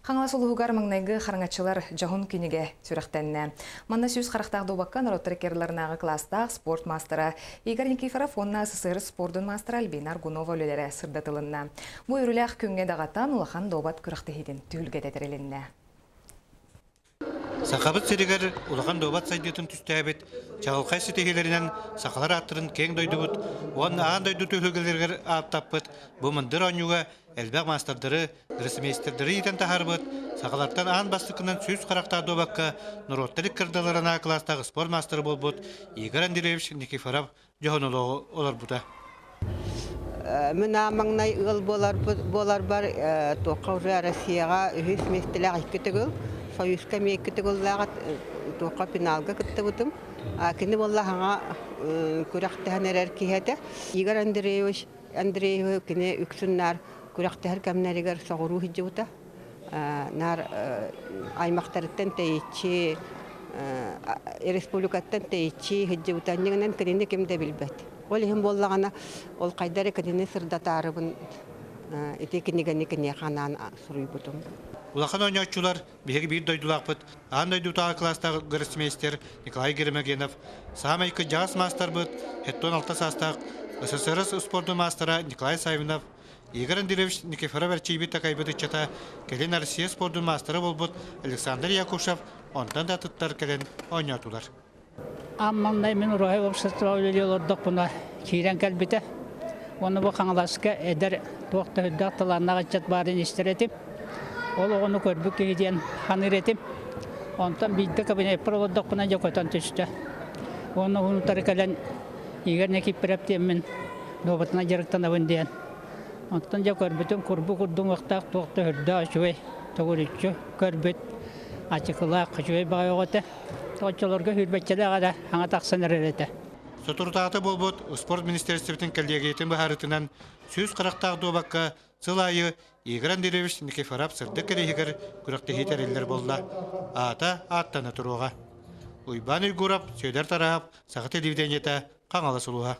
Қаңала сұлығығар маңнайғы қараңатшылар жағын күніге түріқтенне. Манна сүйіз қарақтағы добаққа нұроттырекерлерінағы кластақ спорт мастера Игорь Никифоров онна СССР спордың мастера Альбина Аргунова өлелері сырдатылынна. Бұл үріләқ күнге дағаттан ұлақан добат күріқті хейден түлге дәдірелінне. Сақабыт серегер улахан добат сайдетін түстәбет, чағылқай сетегелерінен сақалар аттырын кең дойдубут, оған аған дойду төлігелергер аптаппыт, бұл мұндыр оңюға әлбәқ мастардары, гресмейстердері етен тахарбыт, сақаларттан аған бастықынан сөз қарақтағы добаққа нұроттылық кірдаларына кластағы спорт мастері болбыт, Игорь Андреевич Никифоров жоғынылығы олар бұта. Мен амаңнай ыл болар бар тоққа уже Россияға үхіс местілі әккеті Союзка меккеті оллағат тоққа пеналға күтті бұтым. Кені болла ғаңа күрақтығын әрәр кейеті. Игорь Андреевич кені үксіннар күрақтығыр кәмнәрігер соғыру хиджі бұта. Нар аймақтарыттан тәйітші, республикаттан тәйітші хиджі бұта. Негінен кәдені кемді білбәт. Ол ең боллағана ол қайдары кәдені сырдатарыбын етекінігені кәне қанан сұрый бұтым. Улахан ойнаучулар беги бир дойдулақпыт. Ан дойдутағы класстағы гроссмейстер Николай Геремегенов, самайкы жас мастер бұд, хеттон алта састақ СССР спорты мастера Николай Савинов, Игорь Андреевич Никифоров әрчейбет тақайбыды чата, келен Россия спорты мастері болбыд Александр Якушев, ондан да тұттар келен ойнаутулар. Аммандай мен ұрағай общество өлелі олырдық бұна кейрен кәлбеті. Оны бұл қаңыласыға әдір тоқты үддақ таланнаға жат барын естеретіп. Ол оғыны көрбік кейден ханыр етіп, онтан бейді кабинет пролодық бұна жоқотан түсті. Оны ұнытары кәлін егер некеп бірәптемін добытына жарықтан ауын дейін. Онтан жа көрбітін көрбі күрдің ұқтақ тоқты үрді ашуай, тоғырытшы көрбіт, ачықылақ қышуай бағай оғыты. Тоғытшыларға хүрбәтчелі ағада аңа тақсан әрәреті. Сотуртаты болбут спорт министерствотын кәлдегейтін бұхарытынан сөз қарақтағы добаққа сылайы Игорь Андреевич Никифоров сырды керегер күріқті хетерелер болды. Ата аттаны тұруға. Уйбан үйгұрап, сөйдер тарап, сағыт телевидениеті қаңалы сұлуға.